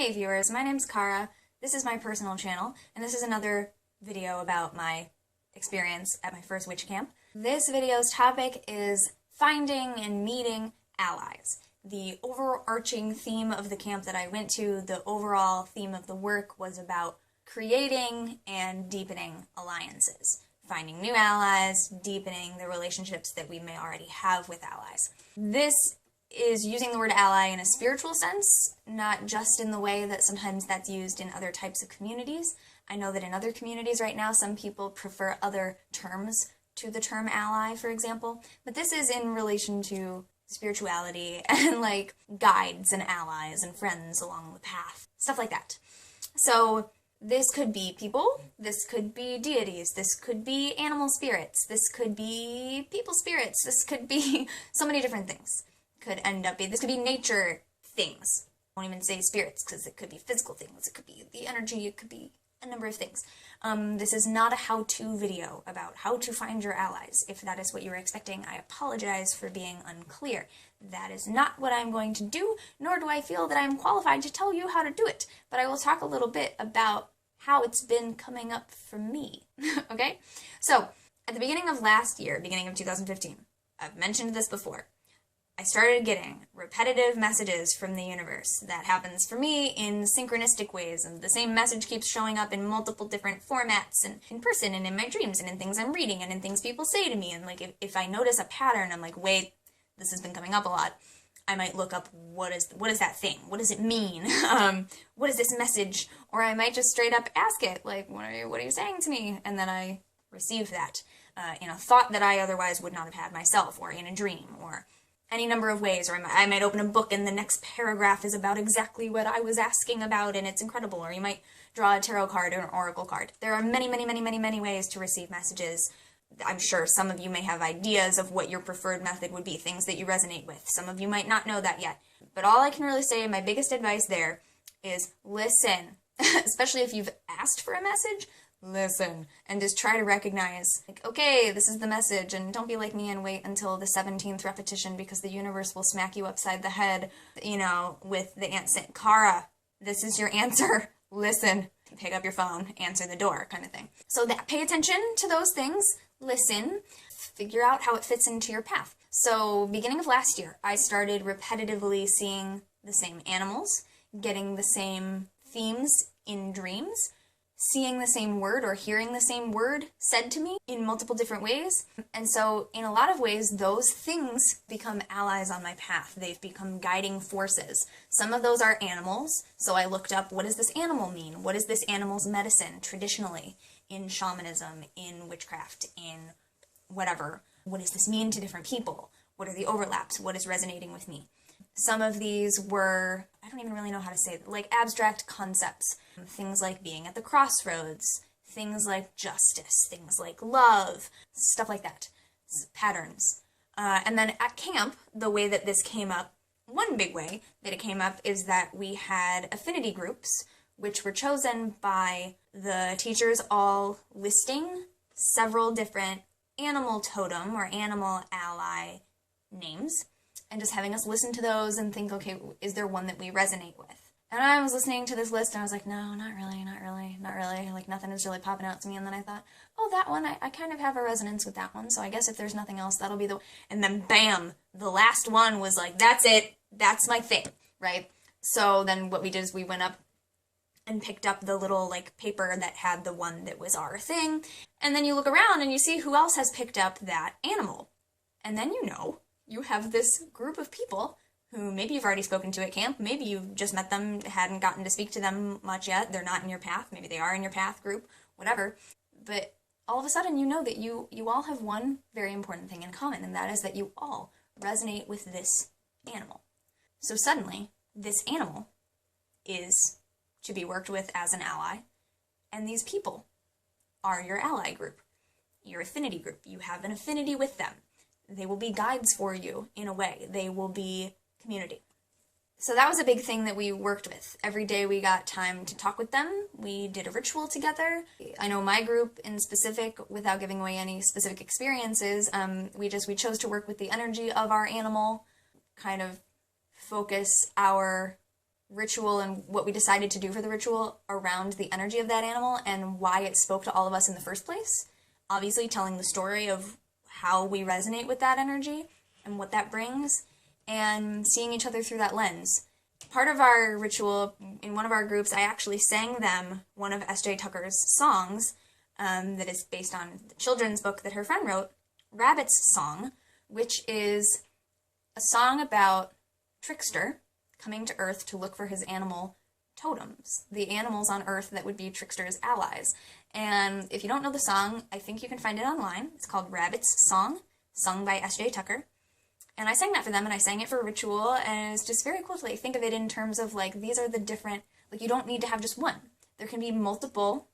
Hey viewers, my name's Cara. This is my personal channel, and this is another video about my experience at my first witch camp. This video's topic is finding and meeting allies. The overarching theme of the camp that I went to, the overall theme of the work was about creating and deepening alliances. Finding new allies, deepening the relationships that we may already have with allies. This is using the word ally in a spiritual sense, not just in the way that sometimes that's used in other types of communities. I know that in other communities right now, some people prefer other terms to the term ally, for example, but this is in relation to spirituality and like guides and allies and friends along the path, stuff like that. So this could be people, this could be deities, this could be animal spirits, this could be people spirits, this could be so many different things. Could end up being, this could be nature things. I won't even say spirits because it could be physical things, it could be the energy, it could be a number of things. This is not a how-to video about how to find your allies. If that is what you were expecting, I apologize for being unclear. That is not what I'm going to do, nor do I feel that I'm qualified to tell you how to do it. But I will talk a little bit about how it's been coming up for me, okay? So, at the beginning of last year, beginning of 2015, I've mentioned this before, I started getting repetitive messages from the universe. That happens for me in synchronistic ways, and the same message keeps showing up in multiple different formats, and in person, and in my dreams, and in things I'm reading, and in things people say to me, and like if I notice a pattern, I'm like, wait, this has been coming up a lot, I might look up, what is that thing? What does it mean? What is this message? Or I might just straight up ask it, like, what are you saying to me? And then I receive that in a thought that I otherwise would not have had myself, or in a dream, or any number of ways, or I might open a book and the next paragraph is about exactly what I was asking about and it's incredible, or you might draw a tarot card or an oracle card. There are many, many, many, many, many ways to receive messages. I'm sure some of you may have ideas of what your preferred method would be, things that you resonate with. Some of you might not know that yet. But all I can really say, my biggest advice there, is listen. Especially if you've asked for a message, listen, and just try to recognize, like, okay, this is the message, and don't be like me and wait until the 17th repetition because the universe will smack you upside the head, you know, with the answer. Cara, this is your answer. Listen, pick up your phone, answer the door, kind of thing. So that, pay attention to those things, listen, figure out how it fits into your path. So beginning of last year, I started repetitively seeing the same animals, getting the same themes in dreams, seeing the same word or hearing the same word said to me in multiple different ways. And so in a lot of ways, those things become allies on my path. They've become guiding forces. Some of those are animals. So I looked up, what does this animal mean? What is this animal's medicine traditionally in shamanism, in witchcraft, in whatever? What does this mean to different people? What are the overlaps? What is resonating with me? Some of these were, I don't even really know how to say it, like abstract concepts. Things like being at the crossroads, things like justice, things like love, stuff like that. Patterns. And then at camp, the way that this came up, one big way that it came up is that we had affinity groups, which were chosen by the teachers all listing several different animal totem or animal ally names, and just having us listen to those and think, okay, is there one that we resonate with? And I was listening to this list and I was like, no, not really, like nothing is really popping out to me. And then I thought, oh, that one, I kind of have a resonance with that one, so I guess if there's nothing else, that'll be the, and then bam, the last one was like, that's it, that's my thing, right? So then what we did is we went up and picked up the little like paper that had the one that was our thing, and then you look around and you see who else has picked up that animal. And then you have this group of people who maybe you've already spoken to at camp, maybe you've just met them, hadn't gotten to speak to them much yet, they're not in your path, maybe they are in your path group, whatever. But all of a sudden you know that you all have one very important thing in common, and that is that you all resonate with this animal. So suddenly, this animal is to be worked with as an ally, and these people are your ally group, your affinity group. You have an affinity with them. They will be guides for you in a way. They will be community. So that was a big thing that we worked with. Every day we got time to talk with them. We did a ritual together. I know my group in specific, without giving away any specific experiences, we chose to work with the energy of our animal, kind of focus our ritual and what we decided to do for the ritual around the energy of that animal and why it spoke to all of us in the first place. Obviously telling the story of how we resonate with that energy and what that brings, and seeing each other through that lens. Part of our ritual, in one of our groups, I actually sang them one of S.J. Tucker's songs that is based on the children's book that her friend wrote, Rabbit's Song, which is a song about Trickster coming to Earth to look for his animal totems, the animals on Earth that would be Trickster's allies. And if you don't know the song, I think you can find it online. It's called Rabbit's Song, sung by S.J. Tucker. And I sang that for them, and I sang it for ritual, and it's just very cool to like think of it in terms of like, these are the different, like you don't need to have just one. There can be multiple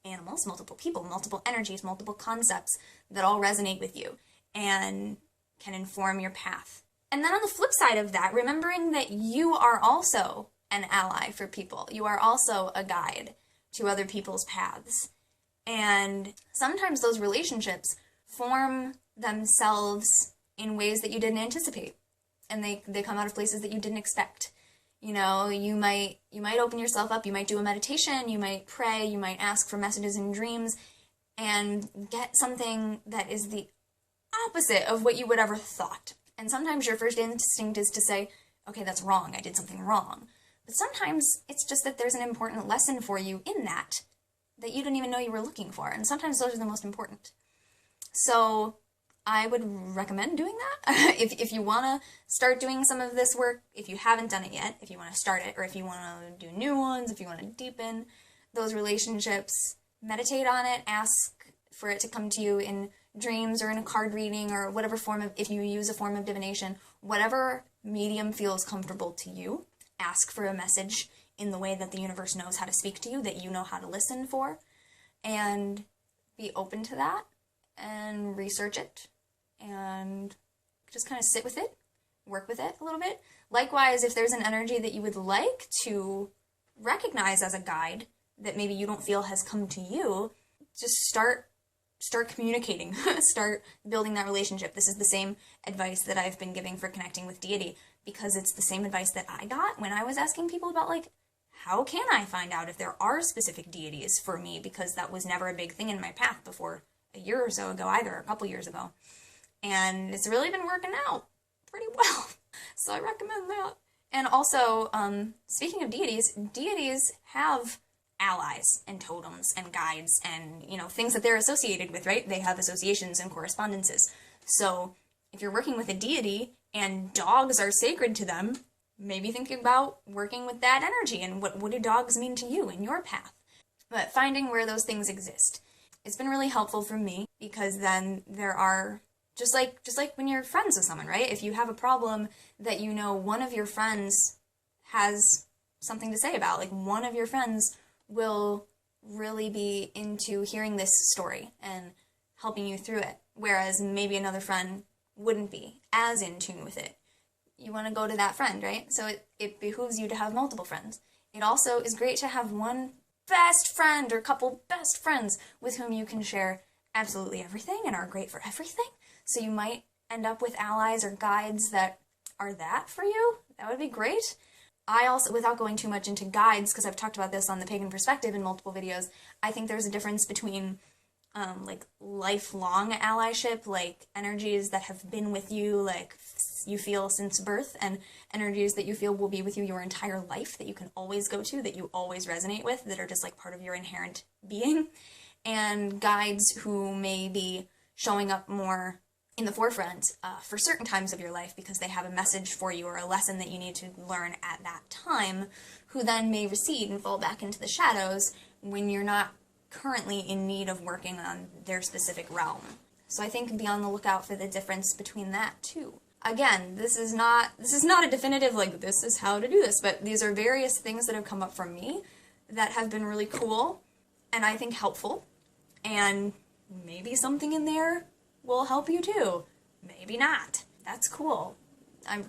animals, multiple people, multiple energies, multiple concepts that all resonate with you and can inform your path. And then on the flip side of that, remembering that you are also an ally for people. You are also a guide to other people's paths. And sometimes those relationships form themselves in ways that you didn't anticipate. And they come out of places that you didn't expect. You know, you might open yourself up, you might do a meditation, you might pray, you might ask for messages in dreams, and get something that is the opposite of what you would ever thought. And sometimes your first instinct is to say, okay, that's wrong, I did something wrong. But sometimes it's just that there's an important lesson for you in that you didn't even know you were looking for. And sometimes those are the most important. So I would recommend doing that. If you want to start doing some of this work, if you haven't done it yet, if you want to start it, or if you want to do new ones, if you want to deepen those relationships, meditate on it, ask for it to come to you in dreams or in a card reading or whatever form of, if you use a form of divination, whatever medium feels comfortable to you, ask for a message in the way that the universe knows how to speak to you, that you know how to listen for, and be open to that and research it and just kind of sit with it, work with it a little bit. Likewise, if there's an energy that you would like to recognize as a guide that maybe you don't feel has come to you, just start communicating, start building that relationship. This is the same advice that I've been giving for connecting with Deity, because it's the same advice that I got when I was asking people about, like, how can I find out if there are specific deities for me, because that was never a big thing in my path before a year or so ago either, a couple years ago. And it's really been working out pretty well. So I recommend that. And also, speaking of deities, deities have allies and totems and guides and, you know, things that they're associated with, right? They have associations and correspondences. So if you're working with a deity and dogs are sacred to them, maybe think about working with that energy and what do dogs mean to you in your path. But finding where those things exist. It's been really helpful for me, because then there are, just like when you're friends with someone, right? If you have a problem that you know one of your friends has something to say about, like one of your friends will really be into hearing this story and helping you through it, whereas maybe another friend wouldn't be as in tune with it. You want to go to that friend, right? So it behooves you to have multiple friends. It also is great to have one best friend or couple best friends with whom you can share absolutely everything and are great for everything. So you might end up with allies or guides that are that for you. That would be great. I also, without going too much into guides, because I've talked about this on the Pagan Perspective in multiple videos, I think there's a difference between like lifelong allyship, like energies that have been with you, like you feel since birth, and energies that you feel will be with you your entire life, that you can always go to, that you always resonate with, that are just like part of your inherent being, and guides who may be showing up more in the forefront for certain times of your life because they have a message for you or a lesson that you need to learn at that time, who then may recede and fall back into the shadows when you're not currently in need of working on their specific realm. So I think be on the lookout for the difference between that too. Again, this is not a definitive, like, this is how to do this, but these are various things that have come up for me that have been really cool and I think helpful, and maybe something in there will help you too. Maybe not. That's cool.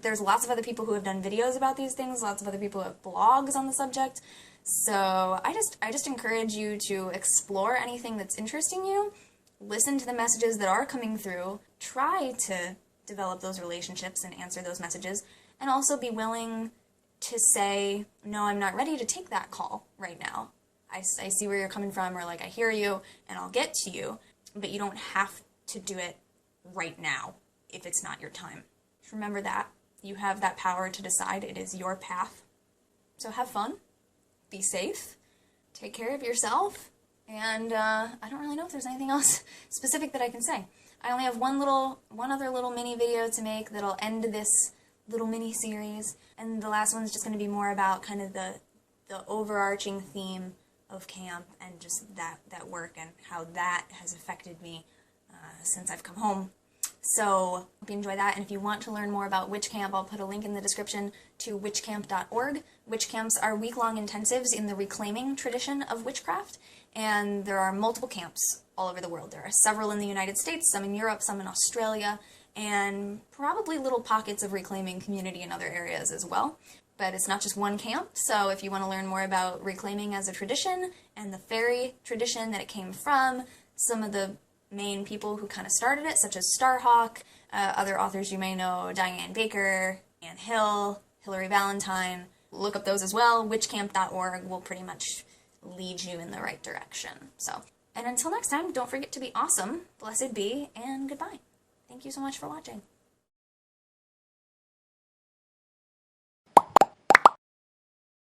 There's lots of other people who have done videos about these things, lots of other people who have blogs on the subject. So I just encourage you to explore anything that's interesting you, listen to the messages that are coming through, try to develop those relationships and answer those messages, and also be willing to say, no, I'm not ready to take that call right now. I see where you're coming from, or like, I hear you and I'll get to you, but you don't have to do it right now if it's not your time. Just remember that. You have that power to decide. It is your path. So have fun, be safe, take care of yourself, and I don't really know if there's anything else specific that I can say. I only have one other little mini video to make that'll end this little mini series, and the last one's just going to be more about kind of the overarching theme of camp and just that work and how that has affected me since I've come home. So, hope you enjoy that, and if you want to learn more about Witchcamp, I'll put a link in the description to witchcamp.org. Witchcamps are week-long intensives in the reclaiming tradition of witchcraft, and there are multiple camps all over the world. There are several in the United States, some in Europe, some in Australia, and probably little pockets of reclaiming community in other areas as well. But it's not just one camp, so if you want to learn more about reclaiming as a tradition and the fairy tradition that it came from, some of the main people who kind of started it, such as Starhawk, other authors you may know, Diane Baker, Anne Hill, Hilary Valentine, look up those as well. Witchcamp.org will pretty much lead you in the right direction. So, and until next time, don't forget to be awesome, blessed be, and goodbye. Thank you so much for watching.